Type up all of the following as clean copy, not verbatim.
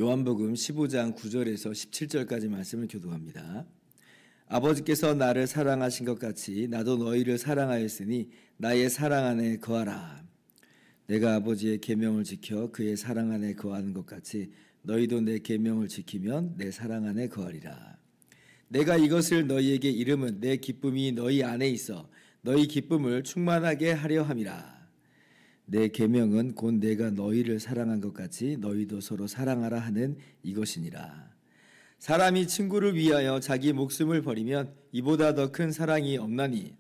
요한복음 15장 9절에서 17절까지 말씀을 교독합니다. 아버지께서 나를 사랑하신 것 같이 나도 너희를 사랑하였으니 나의 사랑 안에 거하라. 내가 아버지의 계명을 지켜 그의 사랑 안에 거하는 것 같이 너희도 내 계명을 지키면 내 사랑 안에 거하리라. 내가 이것을 너희에게 이름은 내 기쁨이 너희 안에 있어 너희 기쁨을 충만하게 하려 함이라. 내 계명은 곧 내가 너희를 사랑한 것 같이 너희도 서로 사랑하라 하는 이것이니라. 사람이 친구를 위하여 자기 목숨을 버리면 이보다 더 큰 사랑이 없나니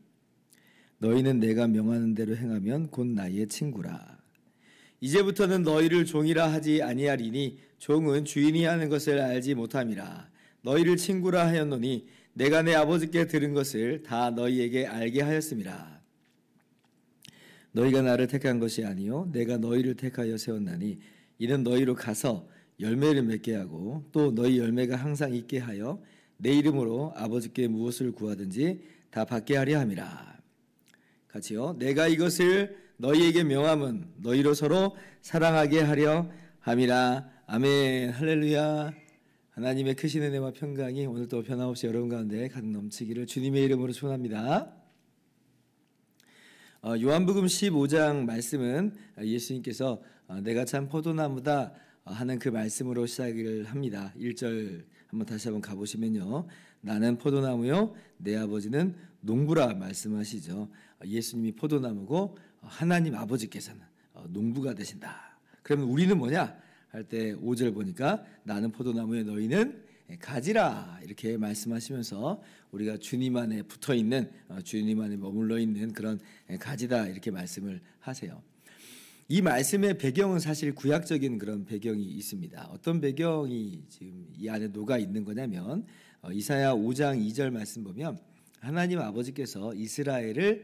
너희는 내가 명하는 대로 행하면 곧 나의 친구라. 이제부터는 너희를 종이라 하지 아니하리니 종은 주인이 하는 것을 알지 못함이라. 너희를 친구라 하였노니 내가 내 아버지께 들은 것을 다 너희에게 알게 하였음이라. 너희가 나를 택한 것이 아니요 내가 너희를 택하여 세웠나니 이는 너희로 가서 열매를 맺게 하고 또 너희 열매가 항상 있게 하여 내 이름으로 아버지께 무엇을 구하든지 다 받게 하려 함이라. 같이요. 내가 이것을 너희에게 명함은 너희로 서로 사랑하게 하려 함이라. 아멘. 할렐루야. 하나님의 크신 은혜와 평강이 오늘도 변함없이 여러분 가운데 가득 넘치기를 주님의 이름으로 축원합니다. 요한복음 15장 말씀은 예수님께서 내가 참 포도나무다 하는 그 말씀으로 시작을 합니다. 1절 다시 한번 가보시면요. 나는 포도나무요 내 아버지는 농부라 말씀하시죠. 예수님이 포도나무고 하나님 아버지께서는 농부가 되신다. 그러면 우리는 뭐냐? 할 때 5절 보니까 나는 포도나무에 너희는 가지라 이렇게 말씀하시면서 우리가 주님 안에 붙어있는 주님 안에 머물러 있는 그런 가지다 이렇게 말씀을 하세요. 이 말씀의 배경은 사실 구약적인 그런 배경이 있습니다. 어떤 배경이 지금 이 안에 녹아 있는 거냐면 이사야 5장 2절 말씀 보면 하나님 아버지께서 이스라엘을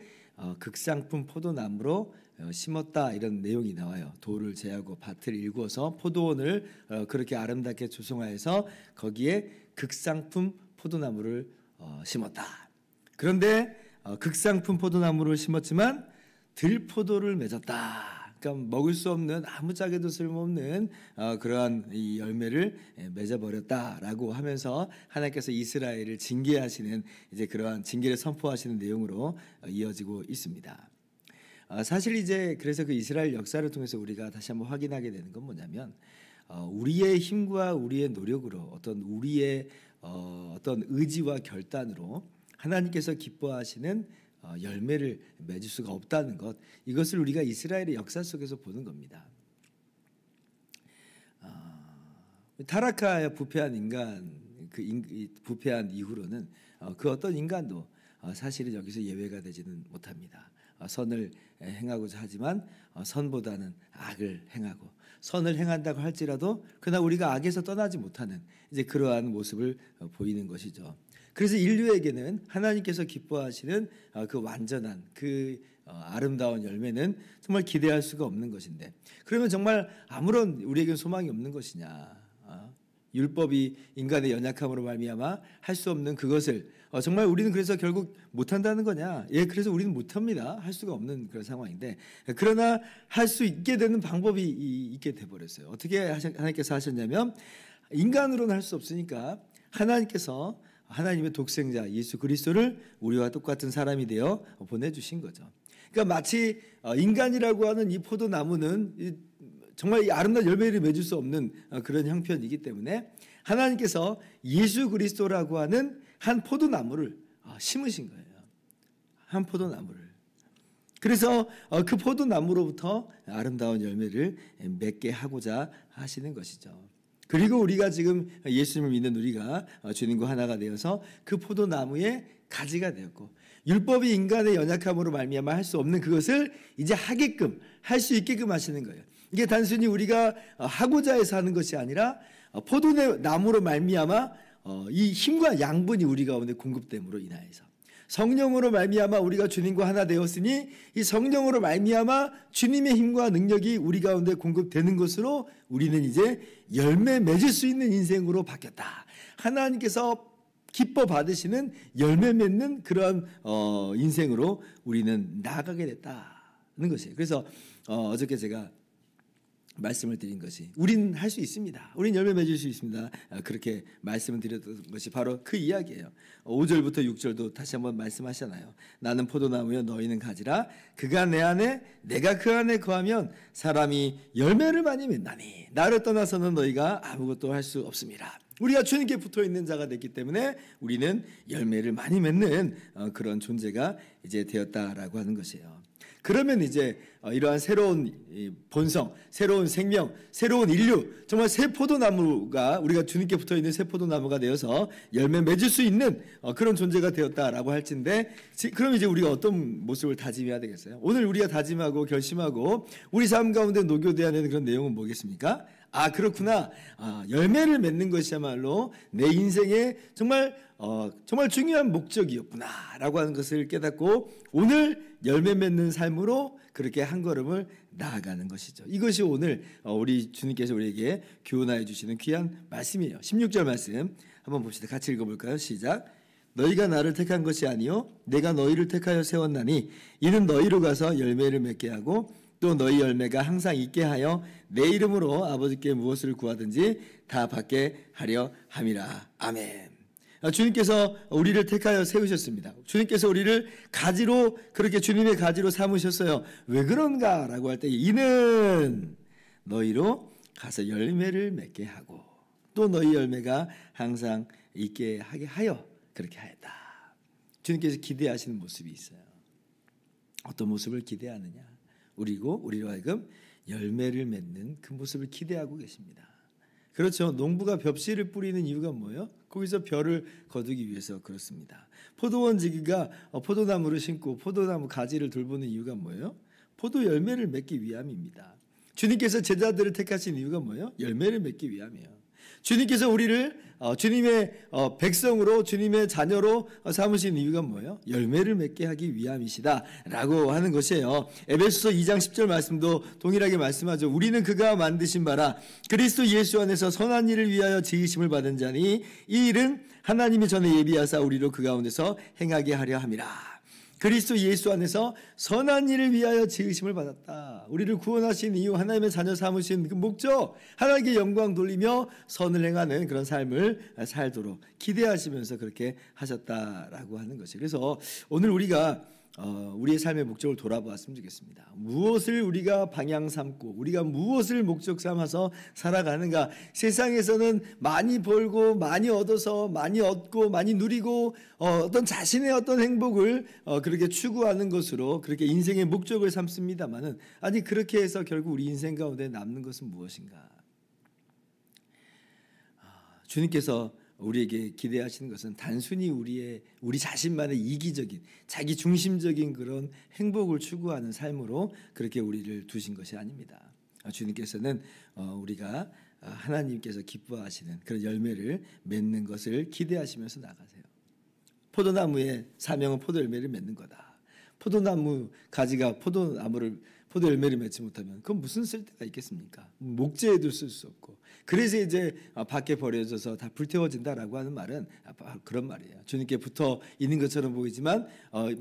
극상품 포도나무로 심었다 이런 내용이 나와요. 돌을 제하고 밭을 일구어서 포도원을 그렇게 아름답게 조성하여서 거기에 극상품 포도나무를 심었다. 그런데 극상품 포도나무를 심었지만 들포도를 맺었다. 그러니까 먹을 수 없는 아무짝에도 쓸모없는 그러한 이 열매를 맺어버렸다라고 하면서 하나님께서 이스라엘을 징계하시는 이제 그러한 징계를 선포하시는 내용으로 이어지고 있습니다. 사실 이제 그래서 그 이스라엘 역사를 통해서 우리가 다시 한번 확인하게 되는 건 뭐냐면 우리의 힘과 우리의 노력으로 어떤 우리의 어떤 의지와 결단으로 하나님께서 기뻐하시는 열매를 맺을 수가 없다는 것, 이것을 우리가 이스라엘의 역사 속에서 보는 겁니다. 타락하여 부패한 인간, 부패한 이후로는 그 어떤 인간도 사실은 여기서 예외가 되지는 못합니다. 선을 행하고자 하지만 선보다는 악을 행하고 선을 행한다고 할지라도 그러나 우리가 악에서 떠나지 못하는 이제 그러한 모습을 보이는 것이죠. 그래서 인류에게는 하나님께서 기뻐하시는 그 완전한 그 아름다운 열매는 정말 기대할 수가 없는 것인데 그러면 정말 아무런 우리에게는 소망이 없는 것이냐? 율법이 인간의 연약함으로 말미암아 할 수 없는 그것을 정말 우리는 그래서 결국 못한다는 거냐? 예, 그래서 우리는 못합니다. 할 수가 없는 그런 상황인데 그러나 할 수 있게 되는 방법이 있게 돼버렸어요. 어떻게 하나님께서 하셨냐면 인간으로는 할 수 없으니까 하나님께서 하나님의 독생자 예수 그리스도를 우리와 똑같은 사람이 되어 보내주신 거죠. 그러니까 마치 인간이라고 하는 이 포도나무는 정말 이 아름다운 열매를 맺을 수 없는 그런 형편이기 때문에 하나님께서 예수 그리스도라고 하는 한 포도나무를 심으신 거예요. 한 포도나무를. 그래서 그 포도나무로부터 아름다운 열매를 맺게 하고자 하시는 것이죠. 그리고 우리가 지금 예수님을 믿는 우리가 주님과 하나가 되어서 그 포도나무의 가지가 되었고 율법이 인간의 연약함으로 말미암아 할 수 없는 그것을 이제 하게끔 할 수 있게끔 하시는 거예요. 이게 단순히 우리가 하고자 해서 하는 것이 아니라 포도나무로 말미암아 이 힘과 양분이 우리 가운데 공급됨으로 인하여서 성령으로 말미암아 우리가 주님과 하나 되었으니 이 성령으로 말미암아 주님의 힘과 능력이 우리 가운데 공급되는 것으로 우리는 이제 열매 맺을 수 있는 인생으로 바뀌었다. 하나님께서 기뻐 받으시는 열매 맺는 그런 인생으로 우리는 나아가게 됐다는 것이에요. 그래서 어저께 제가 말씀을 드린 것이 우린 할 수 있습니다. 우린 열매 맺을 수 있습니다. 그렇게 말씀을 드렸던 것이 바로 그 이야기예요. 5절부터 6절도 다시 한번 말씀하시잖아요. 나는 포도나무여 너희는 가지라. 그가 내 안에 내가 그 안에 거하면 사람이 열매를 많이 맺나니 나를 떠나서는 너희가 아무것도 할 수 없습니다. 우리가 주님께 붙어있는 자가 됐기 때문에 우리는 열매를 많이 맺는 그런 존재가 이제 되었다라고 하는 것이에요. 그러면 이제 이러한 새로운 본성, 새로운 생명, 새로운 인류, 정말 새 포도나무가 우리가 주님께 붙어있는 새 포도나무가 되어서 열매 맺을 수 있는 그런 존재가 되었다라고 할진데, 그럼 이제 우리가 어떤 모습을 다짐해야 되겠어요? 오늘 우리가 다짐하고 결심하고 우리 삶 가운데 녹여돼야 되는 그런 내용은 뭐겠습니까? 그렇구나. 열매를 맺는 것이야말로 내 인생의 정말 중요한 목적이었구나라고 하는 것을 깨닫고 오늘 열매 맺는 삶으로 그렇게 한 걸음을 나아가는 것이죠. 이것이 오늘 우리 주님께서 우리에게 교훈하여 주시는 귀한 말씀이에요. 16절 말씀 한번 봅시다. 같이 읽어볼까요? 시작. 너희가 나를 택한 것이 아니요 내가 너희를 택하여 세웠나니 이는 너희로 가서 열매를 맺게 하고 또 너희 열매가 항상 있게 하여 내 이름으로 아버지께 무엇을 구하든지 다 받게 하려 함이라. 아멘. 주님께서 우리를 택하여 세우셨습니다. 주님께서 우리를 가지로, 그렇게 주님의 가지로 삼으셨어요. 왜 그런가라고 할 때 이는 너희로 가서 열매를 맺게 하고 또 너희 열매가 항상 있게 하게 하여 그렇게 하였다. 주님께서 기대하시는 모습이 있어요. 어떤 모습을 기대하느냐? 우리로 하여금 열매를 맺는 그 모습을 기대하고 계십니다. 그렇죠. 농부가 벽실을 뿌리는 이유가 뭐예요? 거기서 벼를 거두기 위해서 그렇습니다. 포도원 지기가 포도나무를 심고 포도나무 가지를 돌보는 이유가 뭐예요? 포도 열매를 맺기 위함입니다. 주님께서 제자들을 택하신 이유가 뭐예요? 열매를 맺기 위함이에요. 주님께서 우리를 주님의 백성으로, 주님의 자녀로 삼으신 이유가 뭐예요? 열매를 맺게 하기 위함이시다라고 하는 것이에요. 에베소서 2장 10절 말씀도 동일하게 말씀하죠. 우리는 그가 만드신 바라 그리스도 예수 안에서 선한 일을 위하여 지으심을 받은 자니 이 일은 하나님이 전에 예비하사 우리로 그 가운데서 행하게 하려 함이라. 그리스도 예수 안에서 선한 일을 위하여 지으심을 받았다. 우리를 구원하신 이유, 하나님의 자녀 삼으신 그 목적, 하나님께 영광 돌리며 선을 행하는 그런 삶을 살도록 기대하시면서 그렇게 하셨다라고 하는 것이에요. 그래서 오늘 우리가 우리의 삶의 목적을 돌아보았으면 좋겠습니다. 무엇을 우리가 방향 삼고 우리가 무엇을 목적 삼아서 살아가는가? 세상에서는 많이 벌고 많이 얻어서 많이 얻고 많이 누리고 어떤 자신의 어떤 행복을 그렇게 추구하는 것으로 그렇게 인생의 목적을 삼습니다만은 아니 그렇게 해서 결국 우리 인생 가운데 남는 것은 무엇인가? 주님께서 우리에게 기대하시는 것은 단순히 우리 자신만의 이기적인 자기 중심적인 그런 행복을 추구하는 삶으로 그렇게 우리를 두신 것이 아닙니다. 주님께서는 우리가 하나님께서 기뻐하시는 그런 열매를 맺는 것을 기대하시면서 나가세요. 포도나무의 사명은 포도 열매를 맺는 거다. 포도나무 가지가 포도 열매를 맺지 못하면 그건 무슨 쓸데가 있겠습니까? 목재에도 쓸 수 없고. 그래서 이제 밖에 버려져서 다 불태워진다라고 하는 말은 그런 말이에요. 주님께 붙어 있는 것처럼 보이지만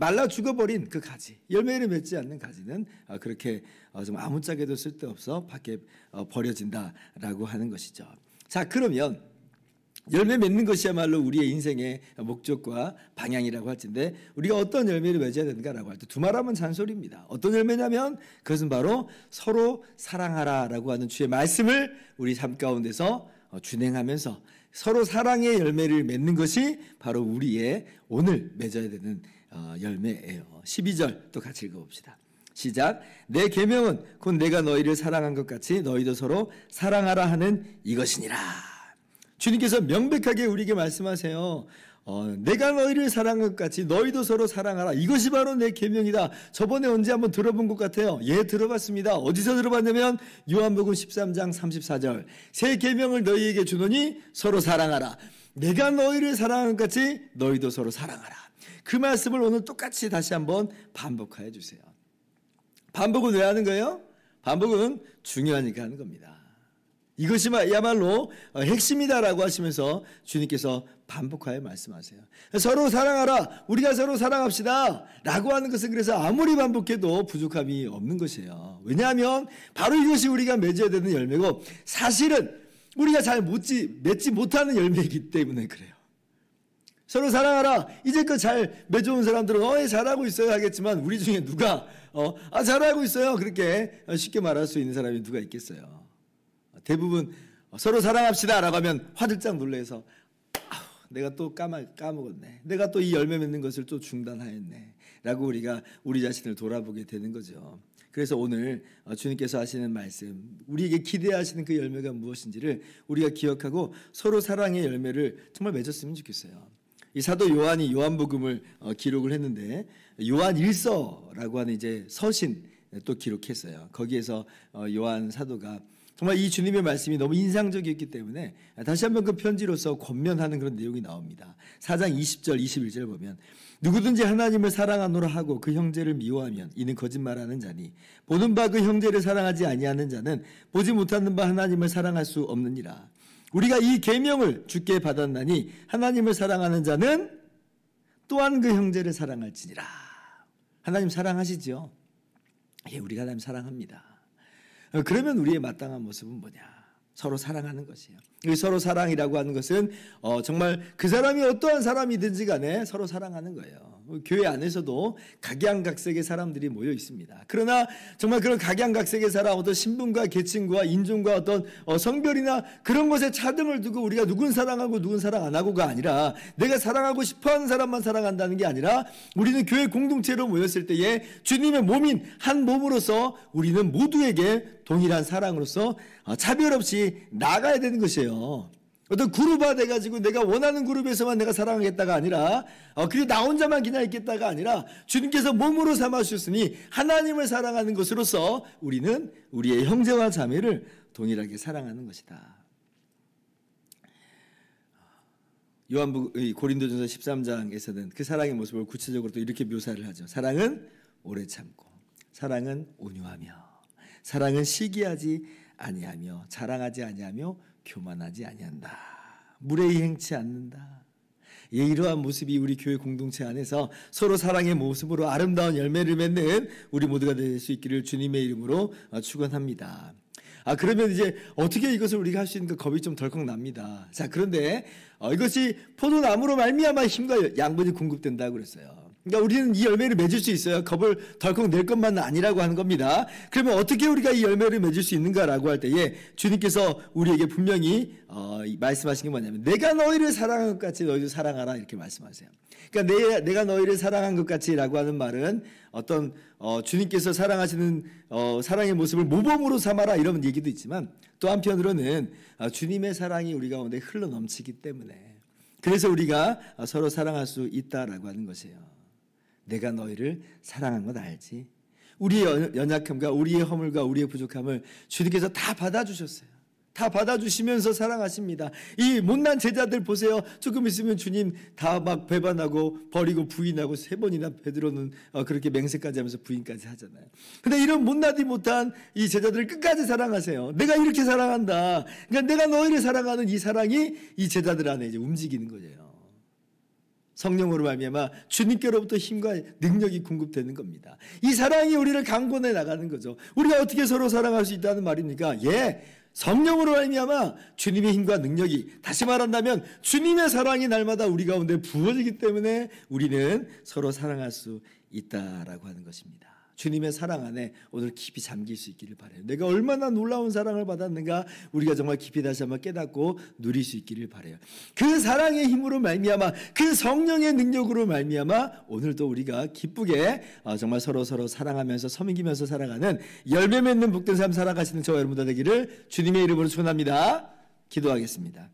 말라 죽어버린 그 가지, 열매를 맺지 않는 가지는 그렇게 좀 아무짝에도 쓸데없어 밖에 버려진다라고 하는 것이죠. 자, 그러면 열매 맺는 것이야말로 우리의 인생의 목적과 방향이라고 할 텐데 우리가 어떤 열매를 맺어야 되는가라고 할 때 두말하면 잔소리입니다. 어떤 열매냐면 그것은 바로 서로 사랑하라라고 하는 주의 말씀을 우리 삶 가운데서 준행하면서 서로 사랑의 열매를 맺는 것이 바로 우리의 오늘 맺어야 되는 열매예요. 12절 또 같이 읽어봅시다. 시작. 내 계명은 곧 내가 너희를 사랑한 것 같이 너희도 서로 사랑하라 하는 이것이니라. 주님께서 명백하게 우리에게 말씀하세요. 내가 너희를 사랑한 것 같이 너희도 서로 사랑하라. 이것이 바로 내 계명이다. 저번에 언제 한번 들어본 것 같아요. 예, 들어봤습니다. 어디서 들어봤냐면 요한복음 13장 34절. 새 계명을 너희에게 주노니 서로 사랑하라. 내가 너희를 사랑한 것 같이 너희도 서로 사랑하라. 그 말씀을 오늘 똑같이 다시 한번 반복하여 주세요. 반복은 왜 하는 거예요? 반복은 중요하니까 하는 겁니다. 이것이야말로 핵심이다라고 하시면서 주님께서 반복하여 말씀하세요. 서로 사랑하라, 우리가 서로 사랑합시다 라고 하는 것은 그래서 아무리 반복해도 부족함이 없는 것이에요. 왜냐하면 바로 이것이 우리가 맺어야 되는 열매고, 사실은 우리가 잘 맺지 못하는 열매이기 때문에 그래요. 서로 사랑하라, 이제껏 잘 맺어온 사람들은 잘하고 있어요 하겠지만, 우리 중에 누가 잘하고 있어요 그렇게 쉽게 말할 수 있는 사람이 누가 있겠어요. 대부분 서로 사랑합시다 라고 하면 화들짝 놀라서 내가 또 까먹었네, 내가 또 이 열매 맺는 것을 또 중단하였네 라고 우리가 우리 자신을 돌아보게 되는 거죠. 그래서 오늘 주님께서 하시는 말씀, 우리에게 기대하시는 그 열매가 무엇인지를 우리가 기억하고 서로 사랑의 열매를 정말 맺었으면 좋겠어요. 이 사도 요한이 요한복음을 기록을 했는데, 요한 1서라고 하는 이제 서신 또 기록했어요. 거기에서 요한 사도가 정말 이 주님의 말씀이 너무 인상적이었기 때문에 다시 한번 그 편지로서 권면하는 그런 내용이 나옵니다. 4장 20절 21절 보면, 누구든지 하나님을 사랑하노라 하고 그 형제를 미워하면 이는 거짓말하는 자니, 보는 바 그 형제를 사랑하지 아니하는 자는 보지 못하는 바 하나님을 사랑할 수 없느니라. 우리가 이 계명을 주께 받았나니 하나님을 사랑하는 자는 또한 그 형제를 사랑할지니라. 하나님 사랑하시죠? 예, 우리가 하나님 사랑합니다. 그러면 우리의 마땅한 모습은 뭐냐? 서로 사랑하는 것이에요. 서로 사랑이라고 하는 것은 정말 그 사람이 어떠한 사람이든지 간에 서로 사랑하는 거예요. 교회 안에서도 각양각색의 사람들이 모여 있습니다. 그러나 정말 그런 각양각색의 사람, 어떤 신분과 계층과 인종과 어떤 성별이나 그런 것에 차등을 두고 우리가 누군 사랑하고 누군 사랑 안 하고가 아니라, 내가 사랑하고 싶어하는 사람만 사랑한다는 게 아니라, 우리는 교회 공동체로 모였을 때에 주님의 몸인 한 몸으로서 우리는 모두에게 동일한 사랑으로서 차별 없이 나가야 되는 것이에요. 어떤 그룹화 돼가지고 내가 원하는 그룹에서만 내가 사랑하겠다가 아니라, 그리고 나 혼자만 그냥 있겠다가 아니라, 주님께서 몸으로 삼아주셨으니 하나님을 사랑하는 것으로서 우리는 우리의 형제와 자매를 동일하게 사랑하는 것이다. 고린도전서 13장에서는 그 사랑의 모습을 구체적으로 또 이렇게 묘사를 하죠. 사랑은 오래 참고, 사랑은 온유하며, 사랑은 시기하지 아니하며, 자랑하지 아니하며, 교만하지 아니한다. 무례히 행치 않는다. 예, 이러한 모습이 우리 교회 공동체 안에서 서로 사랑의 모습으로 아름다운 열매를 맺는 우리 모두가 될 수 있기를 주님의 이름으로 축원합니다. 그러면 이제 어떻게 이것을 우리가 할 수 있는가 겁이 좀 덜컥 납니다. 자, 그런데 이것이 포도나무로 말미암아 힘과 양분이 공급된다고 그랬어요. 그러니까 우리는 이 열매를 맺을 수 있어요. 겁을 덜컥 낼 것만은 아니라고 하는 겁니다. 그러면 어떻게 우리가 이 열매를 맺을 수 있는가라고 할 때에 주님께서 우리에게 분명히 말씀하신 게 뭐냐면, 내가 너희를 사랑한 것 같이 너희도 사랑하라 이렇게 말씀하세요. 그러니까 내가 너희를 사랑한 것 같이라고 하는 말은 어떤 주님께서 사랑하시는 사랑의 모습을 모범으로 삼아라 이런 얘기도 있지만, 또 한편으로는 주님의 사랑이 우리 가운데 흘러 넘치기 때문에, 그래서 우리가 서로 사랑할 수 있다라고 하는 것이에요. 내가 너희를 사랑한 건 알지? 우리의 연약함과 우리의 허물과 우리의 부족함을 주님께서 다 받아주셨어요. 다 받아주시면서 사랑하십니다. 이 못난 제자들 보세요. 조금 있으면 주님 다 막 배반하고 버리고 부인하고 3번이나 베드로는 그렇게 맹세까지 하면서 부인까지 하잖아요. 근데 이런 못나지 못한 이 제자들을 끝까지 사랑하세요. 내가 이렇게 사랑한다. 그러니까 내가 너희를 사랑하는 이 사랑이 이 제자들 안에 이제 움직이는 거예요. 성령으로 말미암아 주님께로부터 힘과 능력이 공급되는 겁니다. 이 사랑이 우리를 강권해 나가는 거죠. 우리가 어떻게 서로 사랑할 수 있다는 말입니까? 예, 성령으로 말미암아 주님의 힘과 능력이, 다시 말한다면 주님의 사랑이 날마다 우리 가운데 부어지기 때문에 우리는 서로 사랑할 수 있다라고 하는 것입니다. 주님의 사랑 안에 오늘 깊이 잠길 수 있기를 바라요. 내가 얼마나 놀라운 사랑을 받았는가 우리가 정말 깊이 다시 한번 깨닫고 누릴 수 있기를 바라요. 그 사랑의 힘으로 말미암아, 그 성령의 능력으로 말미암아 오늘도 우리가 기쁘게 정말 서로 사랑하면서 섬기면서 살아가는 열매 맺는 복된 삶 살아가시는 저와 여러분들 되기를 주님의 이름으로 축원합니다. 기도하겠습니다.